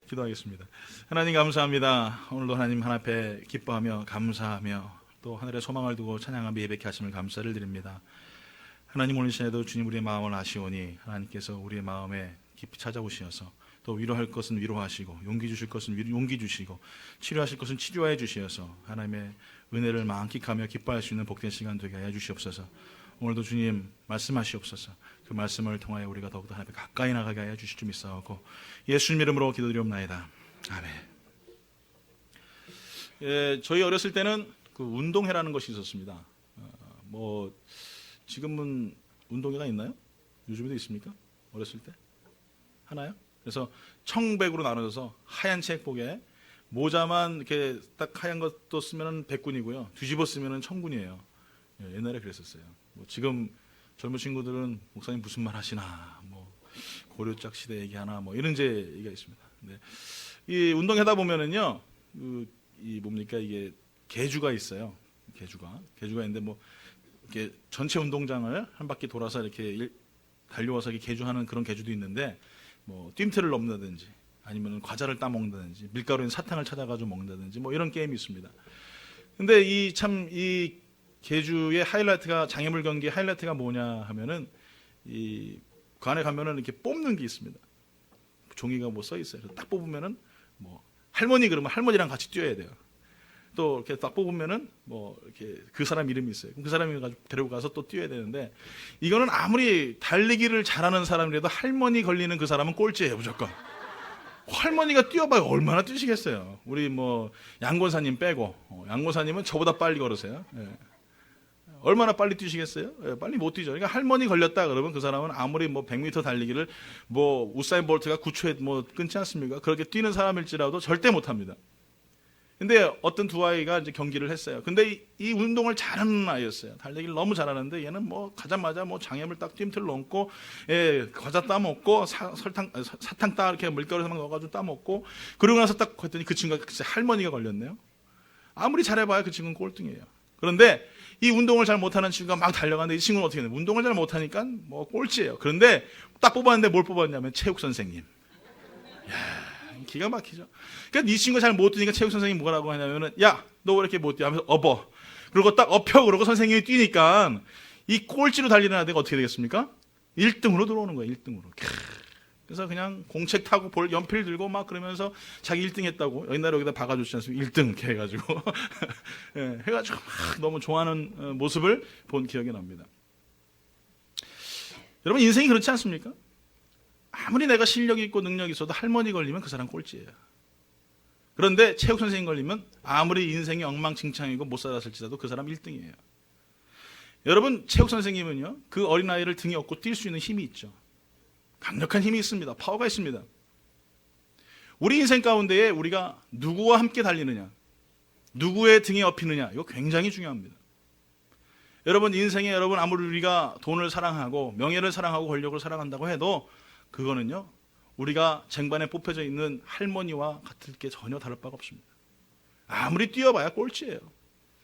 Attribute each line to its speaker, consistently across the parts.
Speaker 1: 기도하겠습니다. 하나님 감사합니다. 오늘도 하나님 앞에 기뻐하며 감사하며 또 하늘에 소망을 두고 찬양하며 예배케 하심을 감사를 드립니다. 하나님 오늘 시간에도 주님 우리의 마음을 아시오니 하나님께서 우리의 마음에 깊이 찾아오시어서 또 위로할 것은 위로하시고 용기 주실 것은 용기 주시고 치료하실 것은 치료해 주시어서 하나님의 은혜를 만끽하며 기뻐할 수 있는 복된 시간 되게 하여 주시옵소서. 오늘도 주님 말씀하시옵소서. 그 말씀을 통하여 우리가 더욱더 하나님 앞에 가까이 나가게 하여 주실 줄 믿사오고 예수님 이름으로 기도드리옵나이다. 아멘. 저희 어렸을 때는 그 운동회라는 것이 있었습니다. 지금은 운동회가 있나요? 요즘에도 있습니까? 어렸을 때 하나요? 그래서 청백으로 나눠져서 하얀 책복에 모자만 이렇게 딱 하얀 것도 쓰면은 백군이고요, 뒤집어 쓰면은 청군이에요. 옛날에 그랬었어요. 지금 젊은 친구들은 목사님 무슨 말 하시나, 고려짝 시대 얘기하나, 이런 얘기가 있습니다. 근데 이 운동하다 보면은요, 이게 계주가 있어요. 계주가 있는데 이렇게 전체 운동장을 한 바퀴 돌아서 이렇게 달려와서 계주하는 그런 계주도 있는데, 뜀틀을 넘는다든지 아니면 과자를 따먹는다든지 밀가루인 사탕을 찾아가지고 먹는다든지 이런 게임이 있습니다. 근데 이 계주의 하이라이트가, 장애물 경기의 하이라이트가 뭐냐 하면은 그 안에 가면은 이렇게 뽑는 게 있습니다. 종이가 써 있어요. 그래서 딱 뽑으면은 할머니 그러면 할머니랑 같이 뛰어야 돼요. 또 이렇게 딱 뽑으면은 이렇게 그 사람 이름이 있어요. 그럼 그 사람이 데리고 가서 또 뛰어야 되는데, 이거는 아무리 달리기를 잘하는 사람이라도 할머니 걸리는 그 사람은 꼴찌예요, 무조건. 할머니가 뛰어봐야 얼마나 뛰시겠어요. 우리 양권사님 빼고, 양권사님은 저보다 빨리 걸으세요. 예. 얼마나 빨리 뛰시겠어요? 예, 빨리 못 뛰죠. 그러니까 할머니 걸렸다 그러면 그 사람은 아무리 100m 달리기를 우사인 볼트가 9초에 끊지 않습니까? 그렇게 뛰는 사람일지라도 절대 못 합니다. 근데 어떤 두 아이가 이제 경기를 했어요. 근데 이 운동을 잘하는 아이였어요. 달리기를 너무 잘하는데 얘는 가자마자 장애물 딱 뜀틀 넘고, 과자 따먹고, 사탕 따 이렇게 밀가루 막 넣어가지고 따먹고, 그러고 나서 딱 했더니 그 친구가 할머니가 걸렸네요. 아무리 잘해봐야 그 친구는 꼴등이에요. 그런데 이 운동을 잘 못하는 친구가 막 달려가는데 이 친구는 어떻게 해요? 운동을 잘 못하니까 꼴찌예요. 그런데 딱 뽑았는데 뭘 뽑았냐면 체육 선생님. 기가 막히죠. 그러니까 이 친구가 잘 못 뛰니까 체육 선생님이 뭐라고 하냐면은, 야, 너 왜 이렇게 못 뛰어? 하면서 업어. 그리고 딱 업혀. 그러고 선생님이 뛰니까 이 꼴찌로 달리는 아이가 어떻게 되겠습니까? 1등으로 들어오는 거예요. 1등으로. 그래서 그냥 공책 타고 연필 들고 막 그러면서 자기 1등 했다고 옛날에 여기다 박아줬지 않습니까? 1등 이렇게 해가지고 해가지고 막 너무 좋아하는 모습을 본 기억이 납니다. 여러분, 인생이 그렇지 않습니까? 아무리 내가 실력이 있고 능력이 있어도 할머니 걸리면 그 사람 꼴찌예요. 그런데 체육 선생님 걸리면 아무리 인생이 엉망진창이고 못 살았을지라도 그 사람 1등이에요. 여러분, 체육 선생님은요, 그 어린아이를 등에 업고 뛸 수 있는 힘이 있죠. 강력한 힘이 있습니다. 파워가 있습니다. 우리 인생 가운데에 우리가 누구와 함께 달리느냐, 누구의 등에 업히느냐, 이거 굉장히 중요합니다. 여러분, 인생에 아무리 우리가 돈을 사랑하고 명예를 사랑하고 권력을 사랑한다고 해도 그거는요, 우리가 쟁반에 뽑혀져 있는 할머니와 같을 게 전혀 다를 바가 없습니다. 아무리 뛰어봐야 꼴찌예요.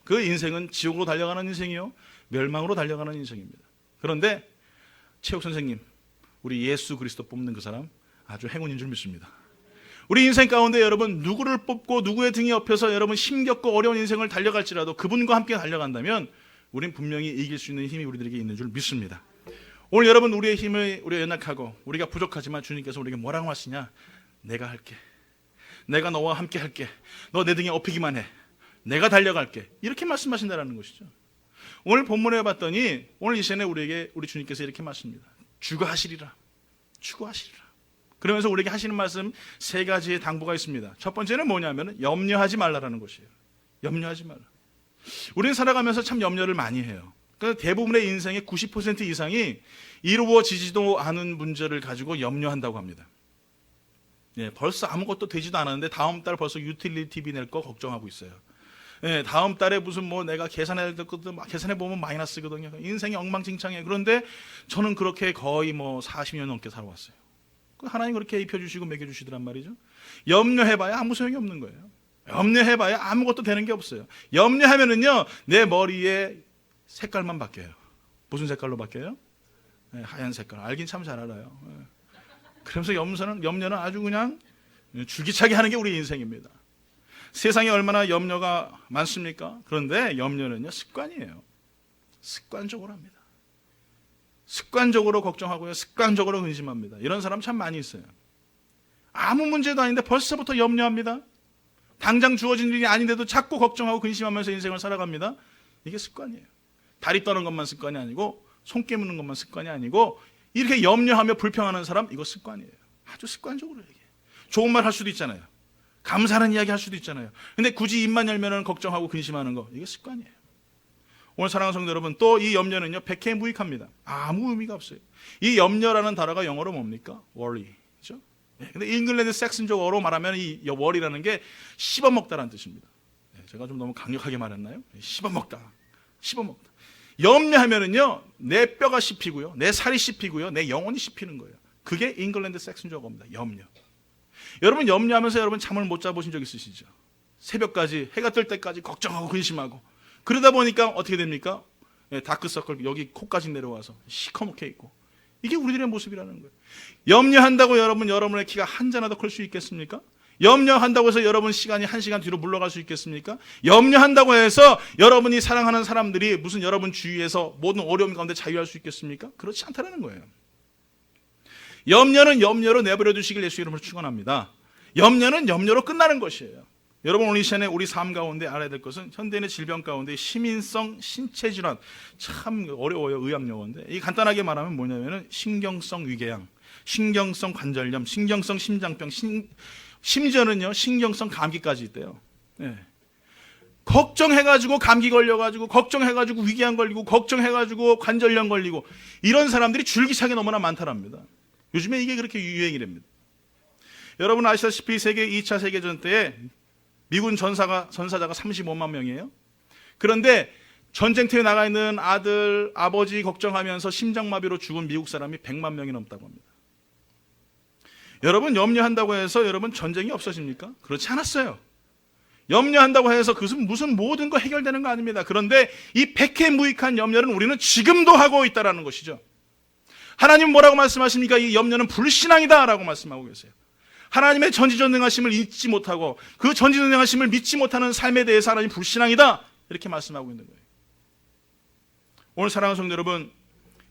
Speaker 1: 그 인생은 지옥으로 달려가는 인생이요, 멸망으로 달려가는 인생입니다. 그런데 체육 선생님, 우리 예수 그리스도 뽑는 그 사람 아주 행운인 줄 믿습니다. 우리 인생 가운데 여러분 누구를 뽑고 누구의 등에 업혀서 여러분 힘겹고 어려운 인생을 달려갈지라도 그분과 함께 달려간다면 우린 분명히 이길 수 있는 힘이 우리들에게 있는 줄 믿습니다. 오늘 여러분, 우리의 힘을 우리가 연약하고 우리가 부족하지만 주님께서 우리에게 뭐라고 하시냐? 내가 할게. 내가 너와 함께 할게. 너 내 등에 업히기만 해. 내가 달려갈게. 이렇게 말씀하신다는 것이죠. 오늘 본문에 봤더니 오늘 이 시간에 우리 주님께서 이렇게 말씀합니다. 추구하시리라. 추구하시리라. 그러면서 우리에게 하시는 말씀 3가지의 당부가 있습니다. 첫 번째는 뭐냐면 염려하지 말라라는 것이에요. 염려하지 말라. 우리는 살아가면서 참 염려를 많이 해요. 그러니까 대부분의 인생의 90% 이상이 이루어지지도 않은 문제를 가지고 염려한다고 합니다. 벌써 아무것도 되지도 않았는데 다음 달 벌써 유틸리티비 낼 거 걱정하고 있어요. 다음 달에 무슨 내가 계산해야 될 것도 계산해 보면 마이너스거든요. 인생이 엉망진창이에요. 그런데 저는 그렇게 거의 40년 넘게 살아왔어요. 하나님 그렇게 입혀주시고 먹여주시더란 말이죠. 염려해봐야 아무 소용이 없는 거예요. 염려해봐야 아무것도 되는 게 없어요. 염려하면은요, 내 머리에 색깔만 바뀌어요. 무슨 색깔로 바뀌어요? 하얀 색깔. 알긴 참 잘 알아요. 그러면서 염려는 아주 그냥 줄기차게 하는 게 우리 인생입니다. 세상에 얼마나 염려가 많습니까? 그런데 염려는요, 습관이에요. 습관적으로 합니다. 습관적으로 걱정하고요, 습관적으로 근심합니다. 이런 사람 참 많이 있어요. 아무 문제도 아닌데 벌써부터 염려합니다. 당장 주어진 일이 아닌데도 자꾸 걱정하고 근심하면서 인생을 살아갑니다. 이게 습관이에요. 다리 떠는 것만 습관이 아니고 손 깨무는 것만 습관이 아니고 이렇게 염려하며 불평하는 사람, 이거 습관이에요. 아주 습관적으로 얘기해요. 좋은 말 할 수도 있잖아요. 감사하는 이야기 할 수도 있잖아요. 근데 굳이 입만 열면 걱정하고 근심하는 거, 이게 습관이에요. 오늘 사랑하는 성도 여러분, 또 이 염려는요, 백해무익합니다. 아무 의미가 없어요. 이 염려라는 단어가 영어로 뭡니까? worry. 그죠? 근데 잉글랜드 섹슨족어로 말하면 이 worry라는 게 씹어먹다라는 뜻입니다. 제가 좀 너무 강력하게 말했나요? 씹어먹다. 염려하면은요, 내 뼈가 씹히고요, 내 살이 씹히고요, 내 영혼이 씹히는 거예요. 그게 잉글랜드 섹슨족어입니다. 염려. 여러분 염려하면서 여러분 잠을 못 자보신 적 있으시죠? 새벽까지, 해가 뜰 때까지 걱정하고 근심하고 그러다 보니까 어떻게 됩니까? 다크서클 여기 코까지 내려와서 시커멓게 있고, 이게 우리들의 모습이라는 거예요. 염려한다고 여러분의 키가 한 자나 더 클 수 있겠습니까? 염려한다고 해서 여러분 시간이 1시간 뒤로 물러갈 수 있겠습니까? 염려한다고 해서 여러분이 사랑하는 사람들이 무슨 여러분 주위에서 모든 어려움 가운데 자유할 수 있겠습니까? 그렇지 않다는 거예요. 염려는 염려로 내버려 두시길 예수 이름으로 축원합니다. 염려는 염려로 끝나는 것이에요. 여러분 오늘 이 시간에 우리 삶 가운데 알아야 될 것은 현대인의 질병 가운데 시민성 신체질환, 참 어려워요, 의학용어인데 이 간단하게 말하면 뭐냐면은 신경성 위궤양, 신경성 관절염, 신경성 심장병, 심지어는요 신경성 감기까지 있대요. 걱정해가지고 감기 걸려가지고, 걱정해가지고 위궤양 걸리고, 걱정해가지고 관절염 걸리고, 이런 사람들이 줄기차게 너무나 많다랍니다. 요즘에 이게 그렇게 유행이랍니다. 여러분 아시다시피 세계 2차 세계전 때에 미군 전사자가 35만 명이에요. 그런데 전쟁터에 나가 있는 아들, 아버지 걱정하면서 심장마비로 죽은 미국 사람이 100만 명이 넘다고 합니다. 여러분 염려한다고 해서 여러분 전쟁이 없어집니까? 그렇지 않았어요. 염려한다고 해서 그것은 무슨 모든 거 해결되는 거 아닙니다. 그런데 이 백해무익한 염려는 우리는 지금도 하고 있다는 것이죠. 하나님 뭐라고 말씀하십니까? 이 염려는 불신앙이다 라고 말씀하고 계세요. 하나님의 전지전능하심을 잊지 못하고 그 전지전능하심을 믿지 못하는 삶에 대해서 하나님 불신앙이다 이렇게 말씀하고 있는 거예요. 오늘 사랑하는 성도 여러분,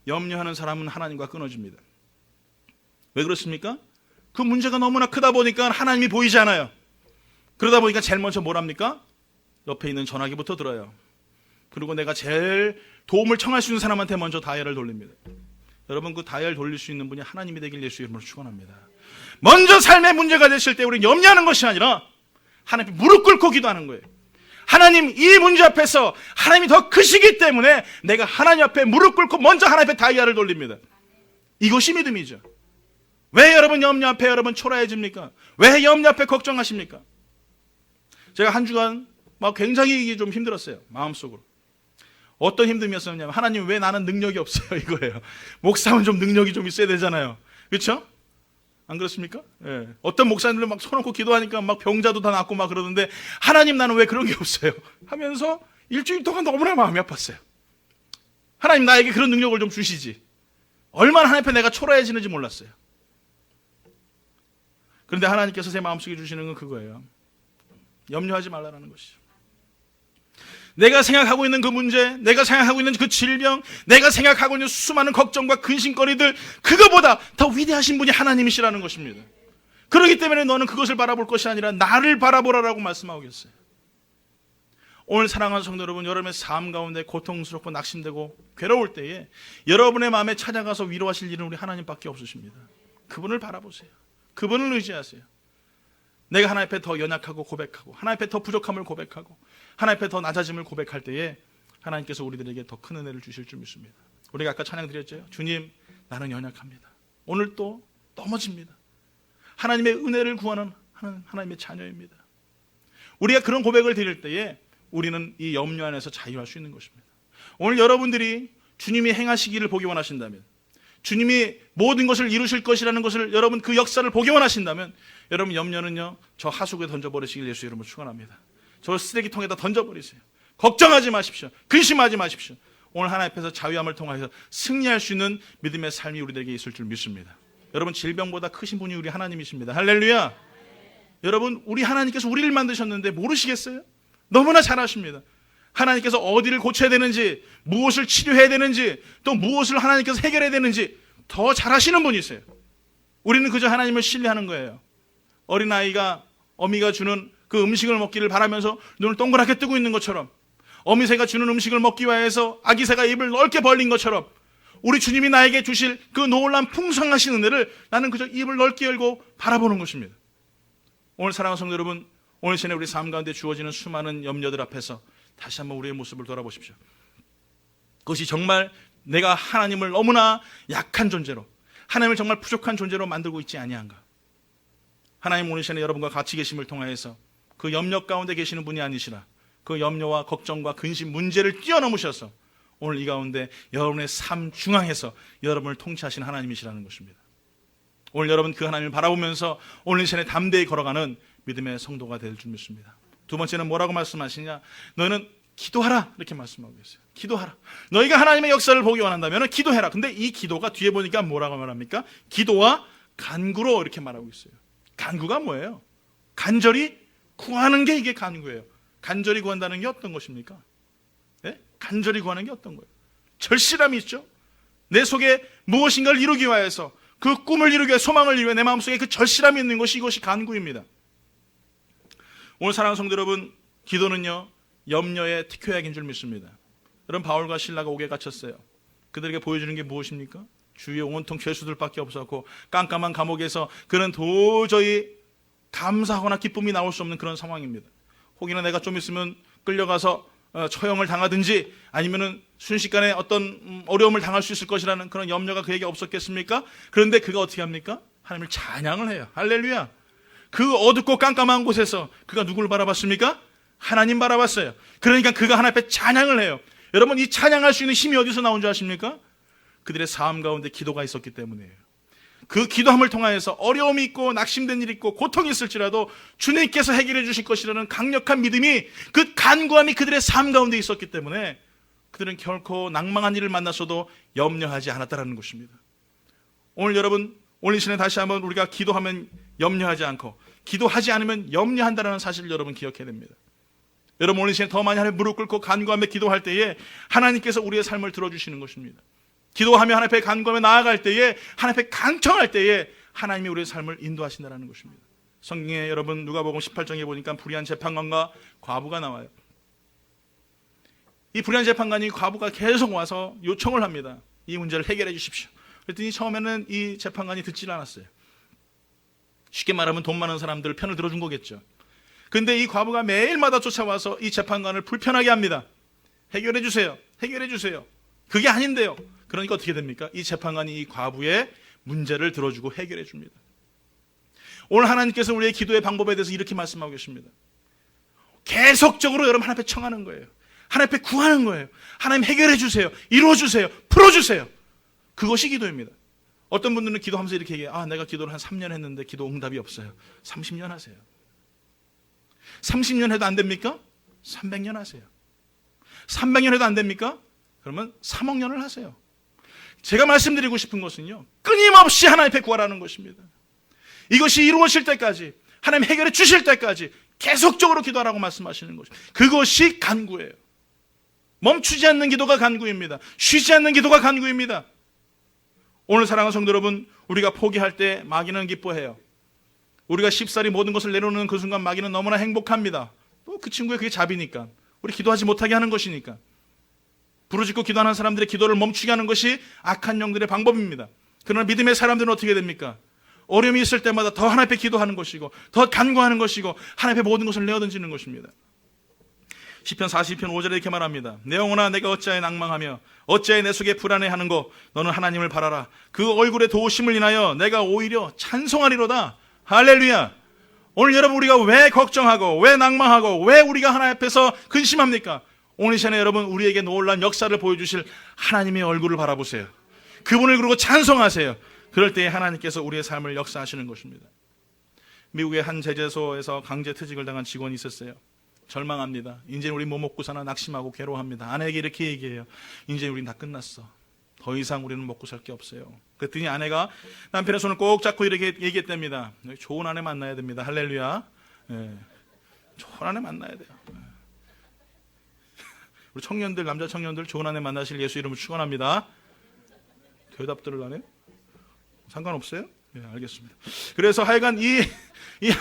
Speaker 1: 염려하는 사람은 하나님과 끊어집니다. 왜 그렇습니까? 그 문제가 너무나 크다 보니까 하나님이 보이지 않아요. 그러다 보니까 제일 먼저 뭘 합니까? 옆에 있는 전화기부터 들어요. 그리고 내가 제일 도움을 청할 수 있는 사람한테 먼저 다이얼을 돌립니다. 여러분 그 다이얼 돌릴 수 있는 분이 하나님이 되길 예수 이름으로 축원합니다. 먼저 삶의 문제가 되실 때 우리는 염려하는 것이 아니라 하나님 앞에 무릎 꿇고 기도하는 거예요. 하나님 이 문제 앞에서 하나님이 더 크시기 때문에 내가 하나님 앞에 무릎 꿇고 먼저 하나님 앞에 다이얼을 돌립니다. 이것이 믿음이죠. 왜 여러분 염려 앞에 여러분 초라해집니까? 왜 염려 앞에 걱정하십니까? 제가 한 주간 막 굉장히 좀 힘들었어요. 마음속으로. 어떤 힘듦이었냐면 하나님 왜 나는 능력이 없어요 이거예요. 목사는 좀 능력이 좀 있어야 되잖아요. 그렇죠? 안 그렇습니까? 예. 어떤 목사님들 막 손놓고 기도하니까 막 병자도 다 낫고 막 그러는데 하나님 나는 왜 그런 게 없어요? 하면서 일주일 동안 너무나 마음이 아팠어요. 하나님 나에게 그런 능력을 좀 주시지. 얼마나 하나님 앞에 내가 초라해지는지 몰랐어요. 그런데 하나님께서 제 마음속에 주시는 건 그거예요. 염려하지 말라는 것이죠. 내가 생각하고 있는 그 문제, 내가 생각하고 있는 그 질병, 내가 생각하고 있는 수많은 걱정과 근심거리들, 그거보다 더 위대하신 분이 하나님이시라는 것입니다. 그렇기 때문에 너는 그것을 바라볼 것이 아니라 나를 바라보라라고 말씀하고 계세요. 오늘 사랑하는 성도 여러분, 여러분의 삶 가운데 고통스럽고 낙심되고 괴로울 때에 여러분의 마음에 찾아가서 위로하실 일은 우리 하나님밖에 없으십니다. 그분을 바라보세요. 그분을 의지하세요. 내가 하나님 앞에 더 연약하고 고백하고 하나님 앞에 더 부족함을 고백하고 하나님 앞에 더 낮아짐을 고백할 때에 하나님께서 우리들에게 더 큰 은혜를 주실 줄 믿습니다. 우리가 아까 찬양 드렸죠. 주님 나는 연약합니다. 오늘 또 넘어집니다. 하나님의 은혜를 구하는 하나님의 자녀입니다. 우리가 그런 고백을 드릴 때에 우리는 이 염려 안에서 자유할 수 있는 것입니다. 오늘 여러분들이 주님이 행하시기를 보기 원하신다면, 주님이 모든 것을 이루실 것이라는 것을 여러분 그 역사를 보기 원하신다면 여러분 염려는요 저 하수구에 던져버리시길 예수 이름으로 축원합니다. 저 쓰레기통에다 던져버리세요. 걱정하지 마십시오. 근심하지 마십시오. 오늘 하나님 앞에서 자유함을 통하여서 승리할 수 있는 믿음의 삶이 우리들에게 있을 줄 믿습니다. 여러분 질병보다 크신 분이 우리 하나님이십니다. 할렐루야. 여러분, 우리 하나님께서 우리를 만드셨는데 모르시겠어요? 너무나 잘 아십니다. 하나님께서 어디를 고쳐야 되는지, 무엇을 치료해야 되는지, 또 무엇을 하나님께서 해결해야 되는지 더 잘 아시는 분이세요. 우리는 그저 하나님을 신뢰하는 거예요. 어린아이가 어미가 주는 그 음식을 먹기를 바라면서 눈을 동그랗게 뜨고 있는 것처럼, 어미새가 주는 음식을 먹기 위해서 아기새가 입을 넓게 벌린 것처럼, 우리 주님이 나에게 주실 그 놀라운 풍성하신 은혜를 나는 그저 입을 넓게 열고 바라보는 것입니다. 오늘 사랑하는 성도 여러분, 오늘 시간에 우리 삶 가운데 주어지는 수많은 염려들 앞에서 다시 한번 우리의 모습을 돌아보십시오. 그것이 정말 내가 하나님을 너무나 약한 존재로, 하나님을 정말 부족한 존재로 만들고 있지 아니한가? 하나님 오늘 시간에 여러분과 같이 계심을 통하여서 그 염려 가운데 계시는 분이 아니시라 그 염려와 걱정과 근심, 문제를 뛰어넘으셔서 오늘 이 가운데 여러분의 삶 중앙에서 여러분을 통치하신 하나님이시라는 것입니다. 오늘 여러분 그 하나님을 바라보면서 오늘 이 시간에 담대히 걸어가는 믿음의 성도가 될 줄 믿습니다. 두 번째는 뭐라고 말씀하시냐? 너는 기도하라, 이렇게 말씀하고 계세요. 기도하라. 너희가 하나님의 역사를 보기 원한다면 기도해라. 근데 이 기도가 뒤에 보니까 뭐라고 말합니까? 기도와 간구로 이렇게 말하고 있어요. 간구가 뭐예요? 간절히 구하는 게 이게 간구예요. 간절히 구한다는 게 어떤 것입니까? 네? 간절히 구하는 게 어떤 거예요? 절실함이 있죠. 내 속에 무엇인가를 이루기 위해서, 그 꿈을 이루기 위해, 소망을 이루기 위해 내 마음속에 그 절실함이 있는 것이, 이것이 간구입니다. 오늘 사랑하는 성도 여러분, 기도는요 염려의 특효약인 줄 믿습니다. 여러분, 바울과 실라가 옥에 갇혔어요. 그들에게 보여주는 게 무엇입니까? 주위에 온통 죄수들밖에 없었고 깜깜한 감옥에서 그는 도저히 감사하거나 기쁨이 나올 수 없는 그런 상황입니다. 혹이나 내가 좀 있으면 끌려가서 처형을 당하든지 아니면은 순식간에 어떤 어려움을 당할 수 있을 것이라는 그런 염려가 그에게 없었겠습니까? 그런데 그가 어떻게 합니까? 하나님을 찬양을 해요. 할렐루야. 그 어둡고 깜깜한 곳에서 그가 누구를 바라봤습니까? 하나님 바라봤어요. 그러니까 그가 하나님 앞에 찬양을 해요. 여러분, 이 찬양할 수 있는 힘이 어디서 나온 줄 아십니까? 그들의 삶 가운데 기도가 있었기 때문이에요. 그 기도함을 통하여서 어려움이 있고 낙심된 일이 있고 고통이 있을지라도 주님께서 해결해 주실 것이라는 강력한 믿음이, 그 간구함이 그들의 삶 가운데 있었기 때문에 그들은 결코 낭망한 일을 만났어도 염려하지 않았다는 것입니다. 오늘 여러분, 오늘 이 시간에 다시 한번 우리가 기도하면 염려하지 않고 기도하지 않으면 염려한다는 사실을 여러분 기억해야 됩니다. 여러분, 오늘 이 시간에 더 많이 하나님 무릎 꿇고 간구하며 기도할 때에 하나님께서 우리의 삶을 들어주시는 것입니다. 기도하며 하나님 앞에 간구하며 나아갈 때에, 하나님 앞에 간청할 때에 하나님이 우리의 삶을 인도하신다는 것입니다. 성경에 여러분 누가복음 18장에 보니까 불의한 재판관과 과부가 나와요. 이 불의한 재판관이 과부가 계속 와서 요청을 합니다. 이 문제를 해결해 주십시오. 그랬더니 처음에는 이 재판관이 듣질 않았어요. 쉽게 말하면 돈 많은 사람들 편을 들어준 거겠죠. 근데 이 과부가 매일마다 쫓아와서 이 재판관을 불편하게 합니다. 해결해 주세요. 해결해 주세요. 그게 아닌데요. 그러니까 어떻게 됩니까? 이 재판관이 이 과부의 문제를 들어주고 해결해 줍니다. 오늘 하나님께서 우리의 기도의 방법에 대해서 이렇게 말씀하고 계십니다. 계속적으로 여러분 하나님 앞에 청하는 거예요. 하나님 앞에 구하는 거예요. 하나님 해결해 주세요. 이루어 주세요. 풀어 주세요. 그것이 기도입니다. 어떤 분들은 기도하면서 이렇게 얘기해요. 내가 기도를 한 3년 했는데 기도 응답이 없어요. 30년 하세요. 30년 해도 안 됩니까? 300년 하세요. 300년 해도 안 됩니까? 그러면 3억 년을 하세요. 제가 말씀드리고 싶은 것은요, 끊임없이 하나님 앞에 구하라는 것입니다. 이것이 이루어질 때까지, 하나님 해결해 주실 때까지 계속적으로 기도하라고 말씀하시는 것입니다. 그것이 간구예요. 멈추지 않는 기도가 간구입니다. 쉬지 않는 기도가 간구입니다. 오늘 사랑하는 성도 여러분, 우리가 포기할 때 마귀는 기뻐해요. 우리가 쉽사리 모든 것을 내려놓는 그 순간 마귀는 너무나 행복합니다. 또 그 친구의 그게 잡이니까, 우리 기도하지 못하게 하는 것이니까. 부르짖고 기도하는 사람들의 기도를 멈추게 하는 것이 악한 영들의 방법입니다. 그러나 믿음의 사람들은 어떻게 됩니까? 어려움이 있을 때마다 더 하나님 앞에 기도하는 것이고 더 간구하는 것이고 하나님 앞에 모든 것을 내어던지는 것입니다. 시편 42편 5절에 이렇게 말합니다. 내 영혼아, 내가 어찌하여 낭망하며 어찌하여 내 속에 불안해하는고 너는 하나님을 바라라. 그 얼굴의 도우심을 인하여 내가 오히려 찬송하리로다. 할렐루야. 오늘 여러분, 우리가 왜 걱정하고 왜 낭망하고 왜 우리가 하나님 앞에서 근심합니까? 오늘 이 시간에 여러분, 우리에게 놀라운 역사를 보여주실 하나님의 얼굴을 바라보세요. 그분을 그리고 찬송하세요. 그럴 때 하나님께서 우리의 삶을 역사하시는 것입니다. 미국의 한 제재소에서 강제 퇴직을 당한 직원이 있었어요. 절망합니다. 이제 우리 뭐 먹고 사나 낙심하고 괴로워합니다. 아내에게 이렇게 얘기해요. 이제 우린 다 끝났어. 더 이상 우리는 먹고 살 게 없어요. 그랬더니 아내가 남편의 손을 꼭 잡고 이렇게 얘기했답니다. 좋은 아내 만나야 됩니다. 할렐루야. 예. 좋은 아내 만나야 돼요. 우리 청년들, 남자 청년들 좋은 아내 만나실 예수 이름으로 축원합니다. 대답들을 하네요. 상관없어요? 네, 알겠습니다. 그래서 하여간 이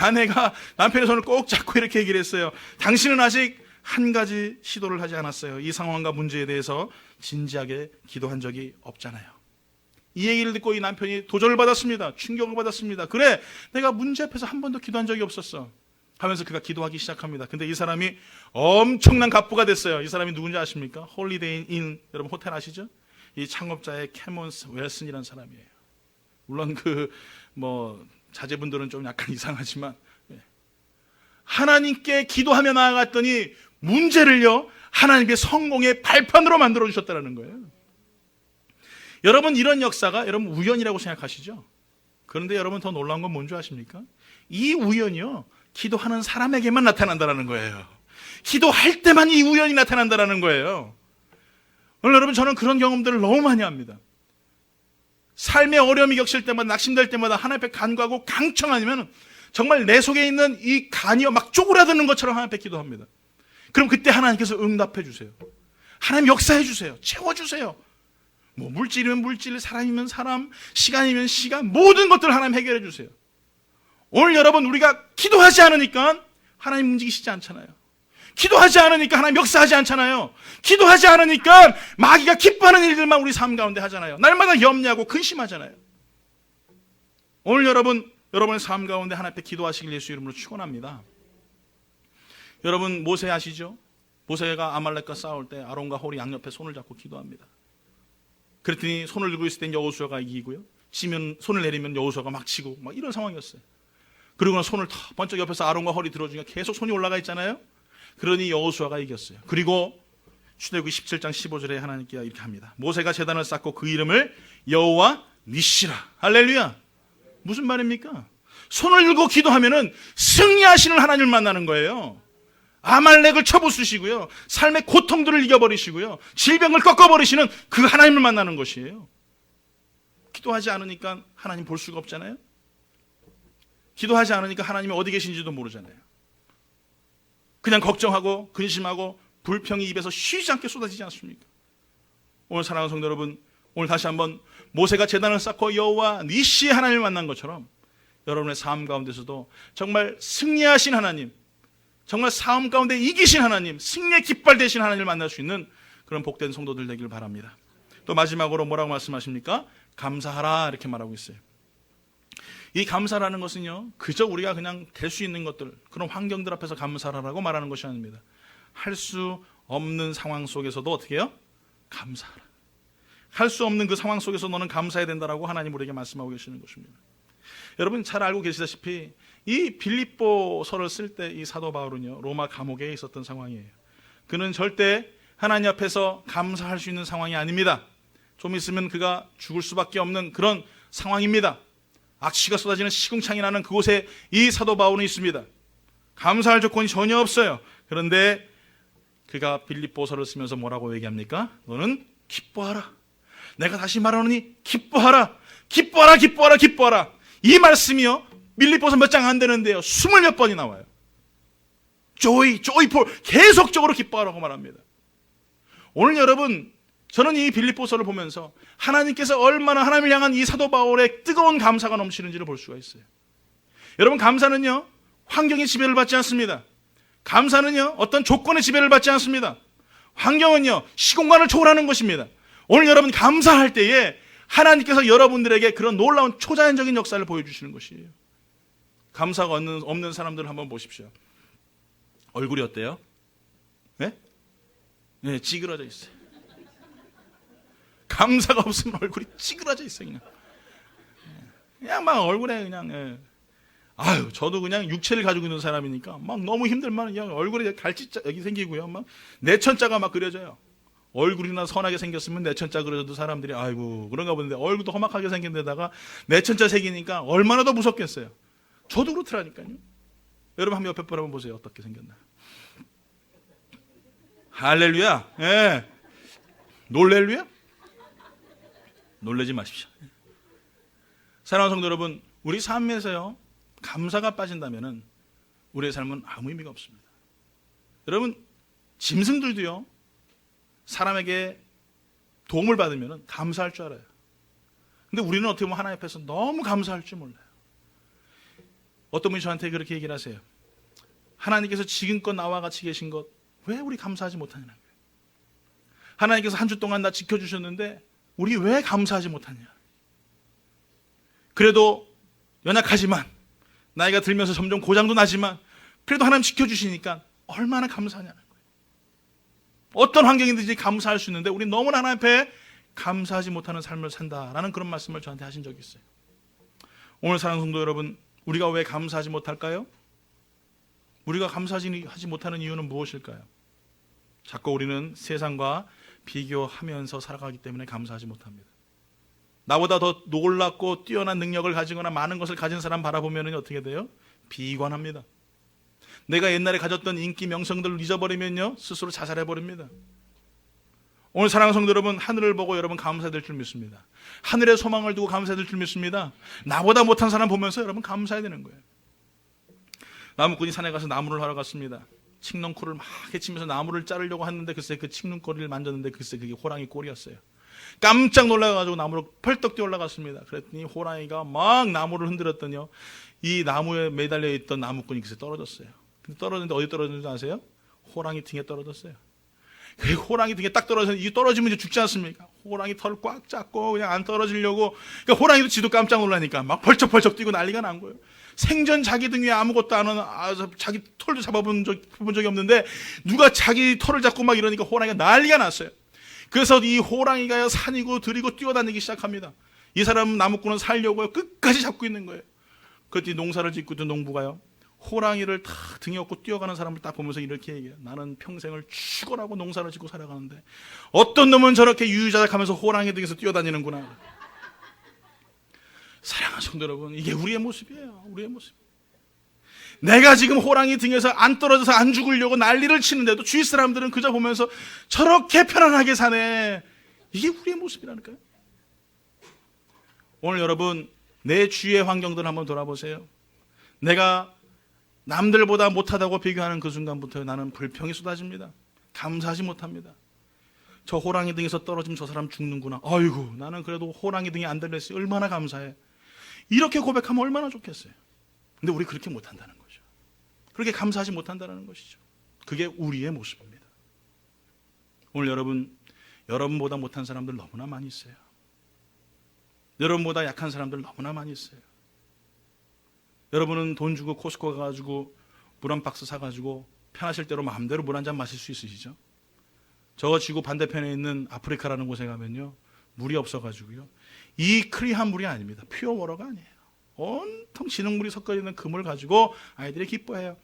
Speaker 1: 아내가 남편의 손을 꼭 잡고 이렇게 얘기를 했어요. 당신은 아직 한 가지 시도를 하지 않았어요. 이 상황과 문제에 대해서 진지하게 기도한 적이 없잖아요. 이 얘기를 듣고 이 남편이 도전을 받았습니다. 충격을 받았습니다. 그래, 내가 문제 앞에서 한 번도 기도한 적이 없었어 하면서 그가 기도하기 시작합니다. 근데 이 사람이 엄청난 갑부가 됐어요. 이 사람이 누군지 아십니까? 홀리데이 인, 여러분 호텔 아시죠? 이 창업자의 캐몬스 웰슨이라는 사람이에요. 물론 자제분들은 좀 약간 이상하지만 하나님께 기도하며 나아갔더니 문제를요 하나님의 성공의 발판으로 만들어 주셨다는 거예요. 여러분, 이런 역사가 여러분 우연이라고 생각하시죠? 그런데 여러분, 더 놀라운 건 뭔지 아십니까? 이 우연이요 기도하는 사람에게만 나타난다는 거예요. 기도할 때만 이 우연이 나타난다는 거예요. 오늘 여러분, 저는 그런 경험들을 너무 많이 합니다. 삶의 어려움이 겹칠 때마다, 낙심될 때마다 하나님 앞에 간구하고 강청 아니면 정말 내 속에 있는 이 간이요 막 쪼그라드는 것처럼 하나님 앞에 기도합니다. 그럼 그때 하나님께서 응답해 주세요. 하나님 역사해 주세요. 채워주세요. 물질이면 물질, 사람이면 사람, 시간이면 시간, 모든 것들을 하나님 해결해 주세요. 오늘 여러분, 우리가 기도하지 않으니까 하나님 움직이시지 않잖아요. 기도하지 않으니까 하나님 역사하지 않잖아요. 기도하지 않으니까 마귀가 기뻐하는 일들만 우리 삶 가운데 하잖아요. 날마다 염려하고 근심하잖아요. 오늘 여러분의 삶 가운데 하나님 앞에 기도하시길 예수 이름으로 축원합니다. 여러분, 모세 아시죠? 모세가 아말렉과 싸울 때 아론과 홀이 양옆에 손을 잡고 기도합니다. 그랬더니 손을 들고 있을 땐 여호수아가 이기고요, 치면 손을 내리면 여호수아가 막 치고 막 이런 상황이었어요. 그리고 손을 더 번쩍 옆에서 아론과 홀이 들어주니까 계속 손이 올라가 있잖아요. 그러니 여호수아가 이겼어요. 그리고 출애굽기 17장 15절에 하나님께서 이렇게 합니다. 모세가 제단을 쌓고 그 이름을 여호와 니시라. 할렐루야. 무슨 말입니까? 손을 들고 기도하면은 승리하시는 하나님을 만나는 거예요. 아말렉을 쳐부수시고요, 삶의 고통들을 이겨버리시고요, 질병을 꺾어버리시는 그 하나님을 만나는 것이에요. 기도하지 않으니까 하나님 볼 수가 없잖아요. 기도하지 않으니까 하나님이 어디 계신지도 모르잖아요. 그냥 걱정하고 근심하고 불평이 입에서 쉬지 않게 쏟아지지 않습니까? 오늘 사랑하는 성도 여러분, 오늘 다시 한번 모세가 제단을 쌓고 여호와 니시의 하나님을 만난 것처럼 여러분의 삶 가운데서도 정말 승리하신 하나님, 정말 삶 가운데 이기신 하나님, 승리의 깃발 되신 하나님을 만날 수 있는 그런 복된 성도들 되길 바랍니다. 또 마지막으로 뭐라고 말씀하십니까? 감사하라, 이렇게 말하고 있어요. 이 감사라는 것은요, 그저 우리가 그냥 될 수 있는 것들, 그런 환경들 앞에서 감사하라고 말하는 것이 아닙니다. 할 수 없는 상황 속에서도 어떻게 해요? 감사하라. 할 수 없는 그 상황 속에서 너는 감사해야 된다라고 하나님 우리에게 말씀하고 계시는 것입니다. 여러분 잘 알고 계시다시피 이 빌립보서를 쓸 때 이 사도 바울은요, 로마 감옥에 있었던 상황이에요. 그는 절대 하나님 앞에서 감사할 수 있는 상황이 아닙니다. 좀 있으면 그가 죽을 수밖에 없는 그런 상황입니다. 악취가 쏟아지는 시궁창이 나는 그곳에 이 사도 바울은 있습니다. 감사할 조건이 전혀 없어요. 그런데 그가 빌립보서를 쓰면서 뭐라고 얘기합니까? 너는 기뻐하라. 내가 다시 말하노니 기뻐하라. 기뻐하라, 기뻐하라, 기뻐하라. 이 말씀이요, 빌립보서 몇 장 안 되는데요, 20몇 번이 나와요. joyful, 계속적으로 기뻐하라고 말합니다. 오늘 여러분, 저는 이 빌립보서를 보면서 하나님께서 얼마나 하나님을 향한 이 사도 바울의 뜨거운 감사가 넘치는지를 볼 수가 있어요. 여러분, 감사는요, 환경의 지배를 받지 않습니다. 감사는요, 어떤 조건의 지배를 받지 않습니다. 환경은요, 시공간을 초월하는 것입니다. 오늘 여러분 감사할 때에 하나님께서 여러분들에게 그런 놀라운 초자연적인 역사를 보여주시는 것이에요. 감사가 없는 사람들을 한번 보십시오. 얼굴이 어때요? 네? 네, 찌그러져 있어요. 감사가 없으면 얼굴이 찌그러져 있어요. 그냥 막 얼굴에 그냥, 예. 아유, 저도 그냥 육체를 가지고 있는 사람이니까 막 너무 힘들면 그냥 얼굴에 갈치자 여기 생기고요, 막 내천자가 막 그려져요. 얼굴이나 선하게 생겼으면 내천자 그려져도 사람들이 아이고 그런가 보는데 얼굴도 험악하게 생긴 데다가 내천자 새기니까 얼마나 더 무섭겠어요. 저도 그렇더라니까요. 여러분 한번 옆에 분 한번 보세요. 어떻게 생겼나. 할렐루야. 예. 놀렐루야? 놀라지 마십시오. 사랑하는 성도 여러분, 우리 삶에서요, 감사가 빠진다면은 우리의 삶은 아무 의미가 없습니다. 여러분, 짐승들도요, 사람에게 도움을 받으면 감사할 줄 알아요. 근데 우리는 어떻게 보면 하나님 앞에서 너무 감사할 줄 몰라요. 어떤 분이 저한테 그렇게 얘기를 하세요. 하나님께서 지금껏 나와 같이 계신 것, 왜 우리 감사하지 못하냐는 거예요. 하나님께서 한 주 동안 나 지켜주셨는데 우리 왜 감사하지 못하냐. 그래도 연약하지만, 나이가 들면서 점점 고장도 나지만, 그래도 하나님 지켜주시니까 얼마나 감사하냐는 거예요. 어떤 환경이든지 감사할 수 있는데 우리 너무나 하나님 앞에 감사하지 못하는 삶을 산다라는 그런 말씀을 저한테 하신 적이 있어요. 오늘 사랑하는 성도 여러분, 우리가 왜 감사하지 못할까요? 우리가 감사하지 못하는 이유는 무엇일까요? 자꾸 우리는 세상과 비교하면서 살아가기 때문에 감사하지 못합니다. 나보다 더 놀랍고 뛰어난 능력을 가지거나 많은 것을 가진 사람 바라보면 어떻게 돼요? 비관합니다. 내가 옛날에 가졌던 인기 명성들을 잊어버리면요, 스스로 자살해버립니다. 오늘 사랑하는 성도 여러분, 하늘을 보고 여러분 감사해야 될 줄 믿습니다. 하늘에 소망을 두고 감사해야 될 줄 믿습니다. 나보다 못한 사람 보면서 여러분 감사해야 되는 거예요. 나무꾼이 산에 가서 나무를 하러 갔습니다. 칡농쿨을 막 헤치면서 나무를 자르려고 했는데 글쎄 그 칡농꼬리를 만졌는데 글쎄 그게 호랑이 꼬리였어요. 깜짝 놀라가지고 나무로 펄떡 뛰어 올라갔습니다. 그랬더니 호랑이가 막 나무를 흔들었더니요, 이 나무에 매달려 있던 나무꾼이 글쎄 떨어졌어요. 근데 떨어졌는데 어디 떨어졌는지 아세요? 호랑이 등에 떨어졌어요. 그 호랑이 등에 딱 떨어졌는데, 이 떨어지면 이제 죽지 않습니까? 호랑이 털을 꽉 잡고 그냥 안 떨어지려고, 그러니까 호랑이도 지도 깜짝 놀라니까 막 펄쩍펄쩍 뛰고 난리가 난 거예요. 생전 자기 등 위에 아무것도 안 하는, 자기 털도 잡아본 적이 없는데 누가 자기 털을 잡고 막 이러니까 호랑이가 난리가 났어요. 그래서 이 호랑이가 산이고 들이고 뛰어다니기 시작합니다. 이 사람은 나무꾼은 살려고요, 끝까지 잡고 있는 거예요. 그랬더니 농사를 짓고 있던 농부가요, 호랑이를 탁 등에 업고 뛰어가는 사람을 딱 보면서 이렇게 얘기해요. 나는 평생을 축원하고 농사를 짓고 살아가는데 어떤 놈은 저렇게 유유자적하면서 호랑이 등에서 뛰어다니는구나. 사랑하는 성도 여러분, 이게 우리의 모습이에요. 우리의 모습. 내가 지금 호랑이 등에서 안 떨어져서 안 죽으려고 난리를 치는데도 주위 사람들은 그저 보면서 저렇게 편안하게 사네. 이게 우리의 모습이라니까요. 오늘 여러분, 내 주위의 환경들 한번 돌아보세요. 내가 남들보다 못하다고 비교하는 그 순간부터 나는 불평이 쏟아집니다. 감사하지 못합니다. 저 호랑이 등에서 떨어지면 저 사람 죽는구나. 아이고, 나는 그래도 호랑이 등에 안 들렸어요. 얼마나 감사해. 이렇게 고백하면 얼마나 좋겠어요. 근데 우리 그렇게 못한다는 거죠. 그렇게 감사하지 못한다는 것이죠. 그게 우리의 모습입니다. 오늘 여러분보다 못한 사람들 너무나 많이 있어요. 여러분보다 약한 사람들 너무나 많이 있어요. 여러분은 돈 주고 코스코 가가지고 물 한 박스 사가지고 편하실 대로 마음대로 물 한 잔 마실 수 있으시죠? 저 지구 반대편에 있는 아프리카라는 곳에 가면요, 물이 없어가지고요, 이 클리한 물이 아닙니다. 퓨어 워터가 아니에요. 온통 진흙물이 섞여 있는 그 물 가지고 아이들이 기뻐해요.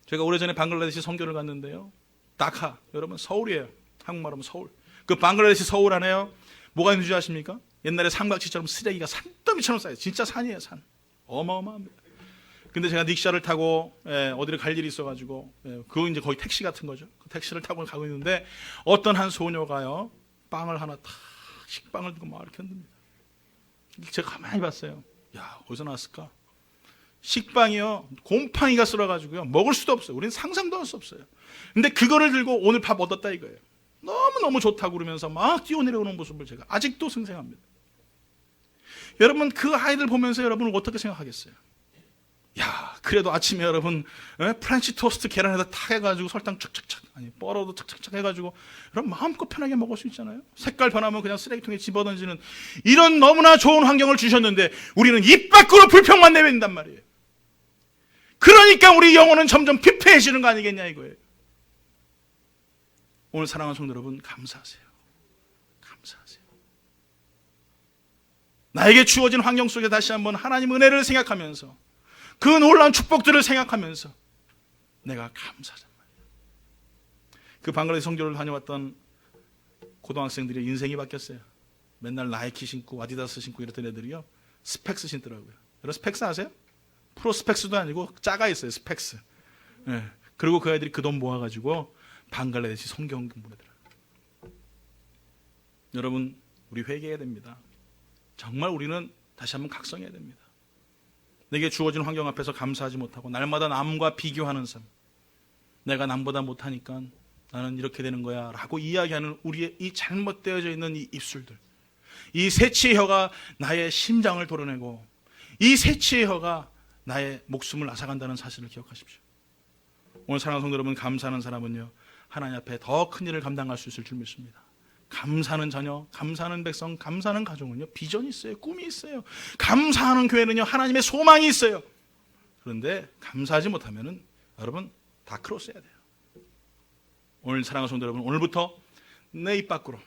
Speaker 1: 제가 오래전에 방글라데시 선교를 갔는데요, 다카, 여러분 서울이에요. 한국말 하면 서울. 그 방글라데시 서울 안에요, 뭐가 있는지 아십니까? 옛날에 삼각지처럼 쓰레기가 산더미처럼 쌓여요. 진짜 산이에요, 산. 어마어마합니다. 근데 제가 닉샤를 타고 어디를 갈 일이 있어가지고, 그거 이제 거의 택시 같은 거죠. 그 택시를 타고 가고 있는데 어떤 한 소녀가요, 빵을 하나 탁, 식빵을 들고 막 이렇게 흔듭니다. 제가 가만히 봤어요. 야, 어디서 나왔을까? 식빵이요, 곰팡이가 쓸어가지고요, 먹을 수도 없어요. 우리는 상상도 할 수 없어요. 근데 그거를 들고 오늘 밥 얻었다 이거예요. 너무너무 좋다고 그러면서 막 뛰어내려오는 모습을 제가 아직도 생생합니다. 여러분, 그 아이들 보면서 여러분은 어떻게 생각하겠어요? 야, 그래도 아침에 여러분 프렌치 토스트 계란에다 탁 해가지고 설탕 착착착, 아니 뻐러도 착착착 해가지고 여러분 마음껏 편하게 먹을 수 있잖아요. 색깔 변하면 그냥 쓰레기통에 집어던지는 이런 너무나 좋은 환경을 주셨는데 우리는 입 밖으로 불평만 내뱉는단 말이에요. 그러니까 우리 영혼은 점점 피폐해지는 거 아니겠냐 이거예요. 오늘 사랑하는 성도 여러분, 감사하세요. 감사하세요. 나에게 주어진 환경 속에 다시 한번 하나님 은혜를 생각하면서 그 놀라운 축복들을 생각하면서 내가 감사하단 말이에요. 그 방글라데시 선교를 다녀왔던 고등학생들의 인생이 바뀌었어요. 맨날 나이키 신고 아디다스 신고 이랬던 애들이요, 스펙스 신더라고요. 여러분 스펙스 아세요? 프로 스펙스도 아니고 작아 있어요, 스펙스. 그리고 그 아이들이 그 돈 모아가지고 방글라데시 선교 헌금 보내더라고요. 여러분, 우리 회개해야 됩니다. 정말 우리는 다시 한번 각성해야 됩니다. 내게 주어진 환경 앞에서 감사하지 못하고 날마다 남과 비교하는 삶, 내가 남보다 못하니까 나는 이렇게 되는 거야 라고 이야기하는 우리의 이 잘못되어져 있는 이 입술들, 이 새치의 혀가 나의 심장을 도려내고 이 새치의 혀가 나의 목숨을 앗아간다는 사실을 기억하십시오. 오늘 사랑하는 성도 여러분, 감사하는 사람은요 하나님 앞에 더 큰 일을 감당할 수 있을 줄 믿습니다. 감사하는 자녀, 감사하는 백성, 감사하는 가정은요 비전이 있어요. 꿈이 있어요. 감사하는 교회는요 하나님의 소망이 있어요. 그런데 감사하지 못하면은 여러분 다 크로스해야 돼요. 오늘 사랑하는 성도 여러분, 오늘부터 내 입 밖으로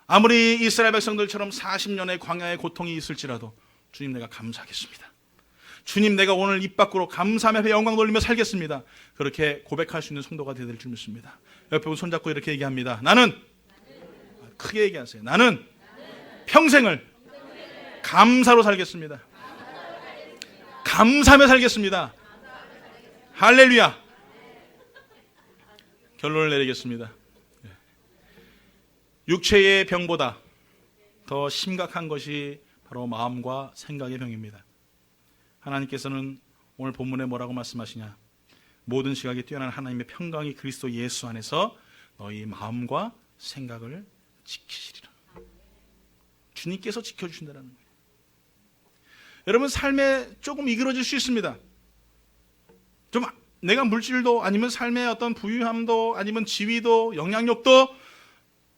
Speaker 1: 아무리 이스라엘 백성들처럼 40년의 광야의 고통이 있을지라도 주님 내가 감사하겠습니다. 주님 내가 오늘 입 밖으로 감사하며 영광 돌리며 살겠습니다. 그렇게 고백할 수 있는 성도가 되어야 될 줄 믿습니다. 옆에 분 손잡고 이렇게 얘기합니다. 나는 크게 얘기하세요. 나는 평생을 감사로 살겠습니다. 감사하며 살겠습니다. 할렐루야. 결론을 내리겠습니다. 육체의 병보다 더 심각한 것이 바로 마음과 생각의 병입니다. 하나님께서는 오늘 본문에 뭐라고 말씀하시냐? 모든 시각이 뛰어난 하나님의 평강이 그리스도 예수 안에서 너희 마음과 생각을 지키시리라. 주님께서 지켜주신다는 거예요. 여러분 삶에 조금 이그러질 수 있습니다. 좀 내가 물질도 아니면 삶의 어떤 부유함도 아니면 지위도 영향력도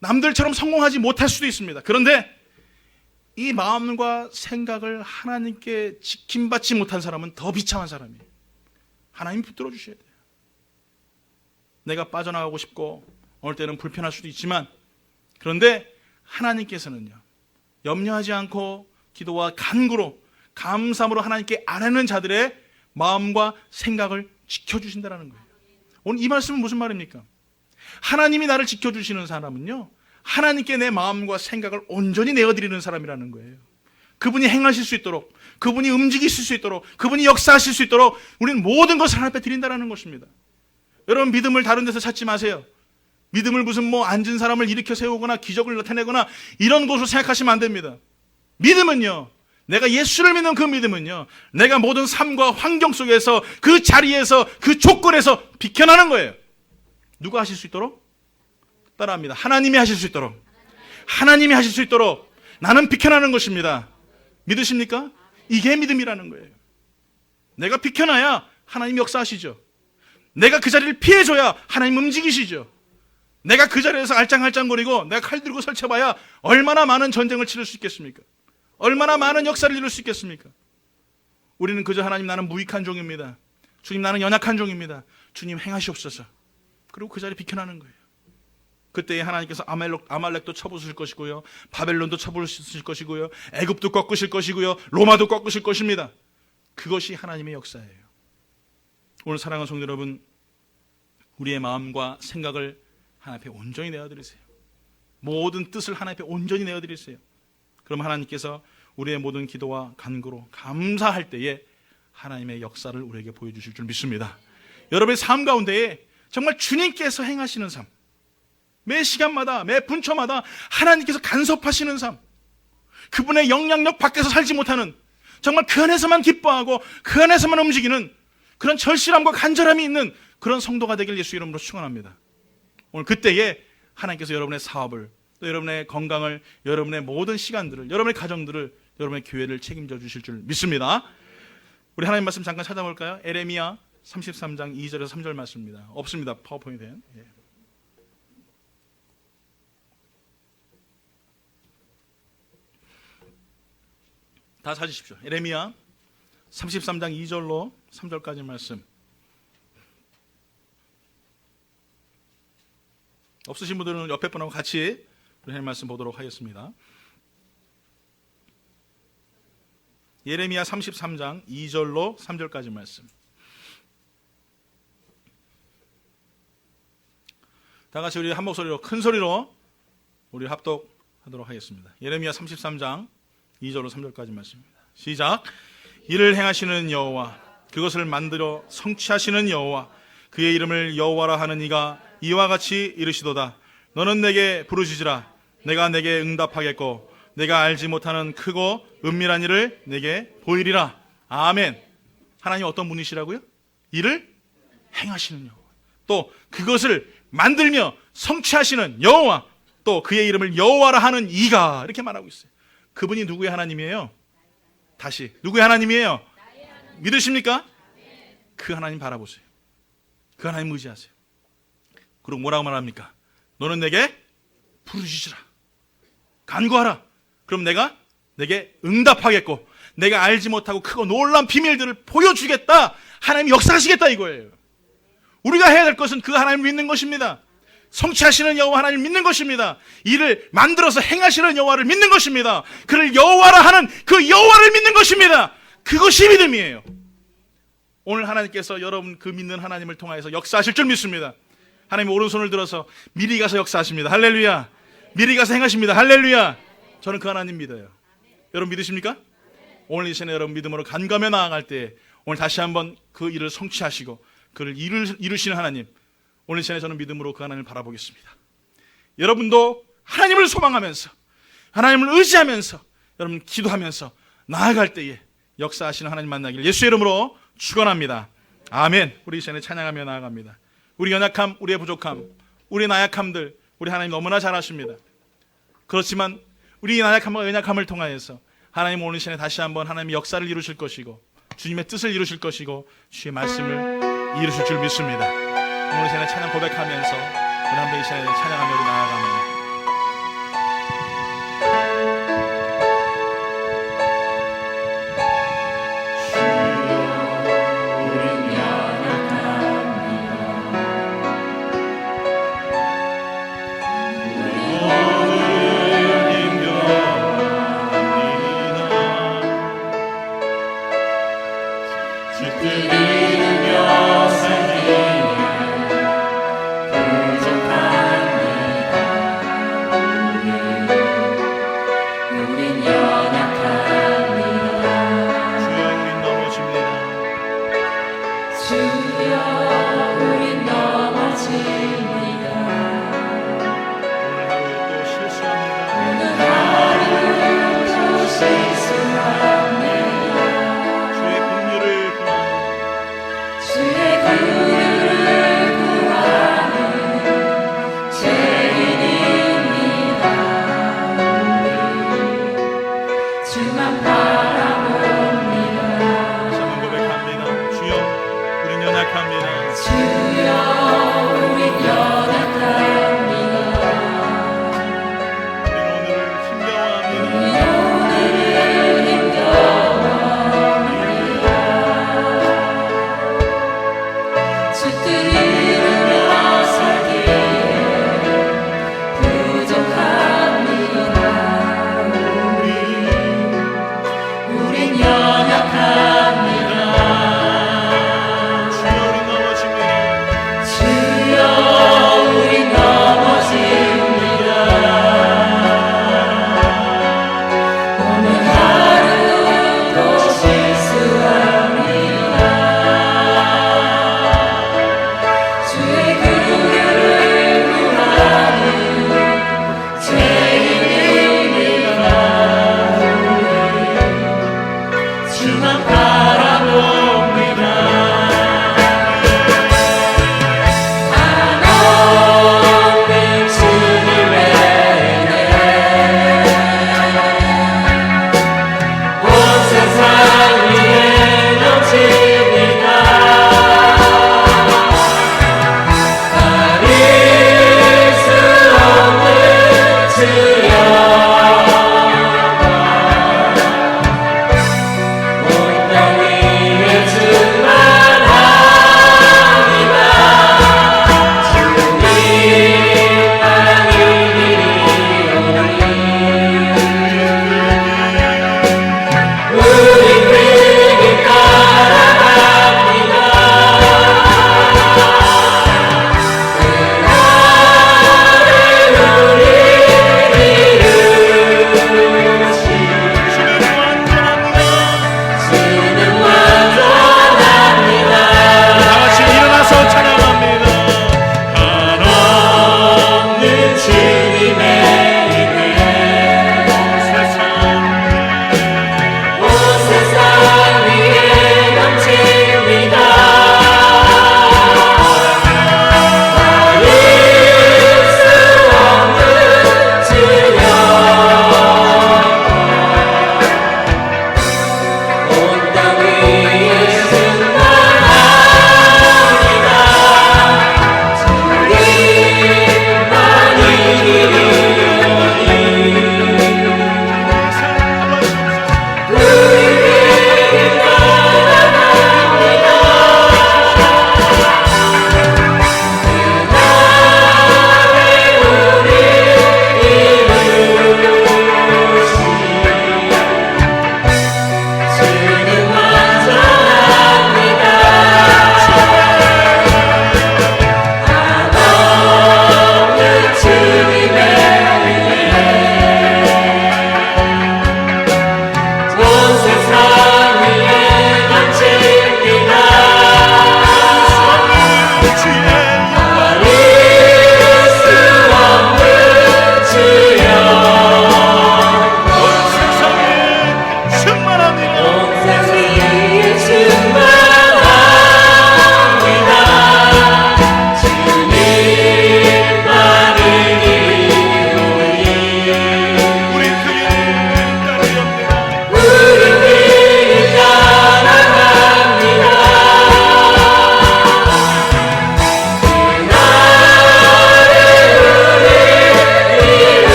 Speaker 1: 남들처럼 성공하지 못할 수도 있습니다. 그런데 이 마음과 생각을 하나님께 지킴받지 못한 사람은 더 비참한 사람이에요. 하나님 붙들어 주셔야 돼요. 내가 빠져나가고 싶고 어느 때는 불편할 수도 있지만 그런데 하나님께서는요 염려하지 않고 기도와 간구로 감사함으로 하나님께 아뢰는 자들의 마음과 생각을 지켜주신다는 거예요. 오늘 이 말씀은 무슨 말입니까? 하나님이 나를 지켜주시는 사람은요 하나님께 내 마음과 생각을 온전히 내어드리는 사람이라는 거예요. 그분이 행하실 수 있도록, 그분이 움직이실 수 있도록, 그분이 역사하실 수 있도록 우리는 모든 것을 하나님 앞에 드린다는 것입니다. 여러분 믿음을 다른 데서 찾지 마세요. 믿음을 무슨 앉은 사람을 일으켜 세우거나 기적을 나타내거나 이런 것으로 생각하시면 안 됩니다. 믿음은요, 내가 예수를 믿는 그 믿음은요, 내가 모든 삶과 환경 속에서 그 자리에서 그 조건에서 비켜나는 거예요. 누가 하실 수 있도록? 따라합니다. 하나님이 하실 수 있도록. 하나님이 하실 수 있도록 나는 비켜나는 것입니다. 믿으십니까? 이게 믿음이라는 거예요. 내가 비켜나야 하나님 역사하시죠. 내가 그 자리를 피해줘야 하나님 움직이시죠. 내가 그 자리에서 알짱알짱거리고 내가 칼 들고 설쳐봐야 얼마나 많은 전쟁을 치를 수 있겠습니까? 얼마나 많은 역사를 이룰 수 있겠습니까? 우리는 그저 하나님 나는 무익한 종입니다. 주님 나는 연약한 종입니다. 주님 행하시옵소서. 그리고 그 자리에 비켜나는 거예요. 그때 하나님께서 아말렉도 쳐부수실 것이고요, 바벨론도 쳐부수실 것이고요, 애굽도 꺾으실 것이고요, 로마도 꺾으실 것입니다. 그것이 하나님의 역사예요. 오늘 사랑하는 성도 여러분, 우리의 마음과 생각을 하나님 앞에 온전히 내어드리세요. 모든 뜻을 하나님 앞에 온전히 내어드리세요. 그럼 하나님께서 우리의 모든 기도와 간구로 감사할 때에 하나님의 역사를 우리에게 보여주실 줄 믿습니다. 여러분의 삶 가운데에 정말 주님께서 행하시는 삶, 매 시간마다 매 분초마다 하나님께서 간섭하시는 삶, 그분의 영향력 밖에서 살지 못하는, 정말 그 안에서만 기뻐하고 그 안에서만 움직이는 그런 절실함과 간절함이 있는 그런 성도가 되길 예수 이름으로 축원합니다. 오늘 그때에 하나님께서 여러분의 사업을, 또 여러분의 건강을, 여러분의 모든 시간들을, 여러분의 가정들을, 여러분의 교회를 책임져 주실 줄 믿습니다. 우리 하나님 말씀 잠깐 찾아볼까요? 에레미야 33장 2절에서 3절 말씀입니다. 없습니다, 파워포인트에. 다 찾으십시오. 에레미야 33장 2절로 3절까지 말씀. 없으신 분들은 옆에 분하고 같이 우리 하나님 말씀 보도록 하겠습니다. 예레미야 33장 2절로 3절까지 말씀. 다 같이 우리 한 목소리로 큰 소리로 우리 합독하도록 하겠습니다. 예레미야 33장 2절로 3절까지 말씀입니다. 시작. 이를 행하시는 여호와, 그것을 만들어 성취하시는 여호와, 그의 이름을 여호와라 하는 이가 이와 같이 이르시도다. 너는 내게 부르짖으라. 내가 내게 응답하겠고 내가 알지 못하는 크고 은밀한 일을 내게 보이리라. 아멘. 하나님 어떤 분이시라고요? 이를 행하시는 여호와, 또 그것을 만들며 성취하시는 여호와, 또 그의 이름을 여호와라 하는 이가, 이렇게 말하고 있어요. 그분이 누구의 하나님이에요? 다시, 누구의 하나님이에요? 믿으십니까? 그 하나님 바라보세요. 그 하나님 의지하세요. 그리고 뭐라고 말합니까? 너는 내게 부르짖으라, 간구하라. 그럼 내가 내게 응답하겠고 내가 알지 못하고 크고 놀라운 비밀들을 보여주겠다. 하나님이 역사하시겠다 이거예요. 우리가 해야 될 것은 그 하나님을 믿는 것입니다. 성취하시는 여호와 하나님을 믿는 것입니다. 이를 만들어서 행하시는 여호와를 믿는 것입니다. 그를 여호와라 하는 그 여호와를 믿는 것입니다. 그것이 믿음이에요. 오늘 하나님께서 여러분 그 믿는 하나님을 통하여서 역사하실 줄 믿습니다. 하나님 오른손을 들어서 미리 가서 역사하십니다. 할렐루야. 미리 가서 행하십니다. 할렐루야. 저는 그 하나님 믿어요. 여러분 믿으십니까? 오늘 이 시간에 여러분 믿음으로 간구하며 나아갈 때 오늘 다시 한번 그 일을 성취하시고 그를 이루시는 하나님, 오늘 이 시간에 저는 믿음으로 그 하나님을 바라보겠습니다. 여러분도 하나님을 소망하면서 하나님을 의지하면서 여러분 기도하면서 나아갈 때에 역사하시는 하나님 만나기를 예수의 이름으로 축원합니다. 아멘. 우리 이 시간에 찬양하며 나아갑니다. 우리 연약함, 우리의 부족함, 우리의 나약함들 우리 하나님 너무나 잘 아십니다. 그렇지만 우리 나약함과 연약함을 통하여서 하나님 오늘 시간에 다시 한번 하나님의 역사를 이루실 것이고 주님의 뜻을 이루실 것이고 주의 말씀을 이루실 줄 믿습니다. 오늘 시간에 찬양 고백하면서 우리 한번 이 시간에 찬양하며 우리 나아갑니다.
Speaker 2: 주들이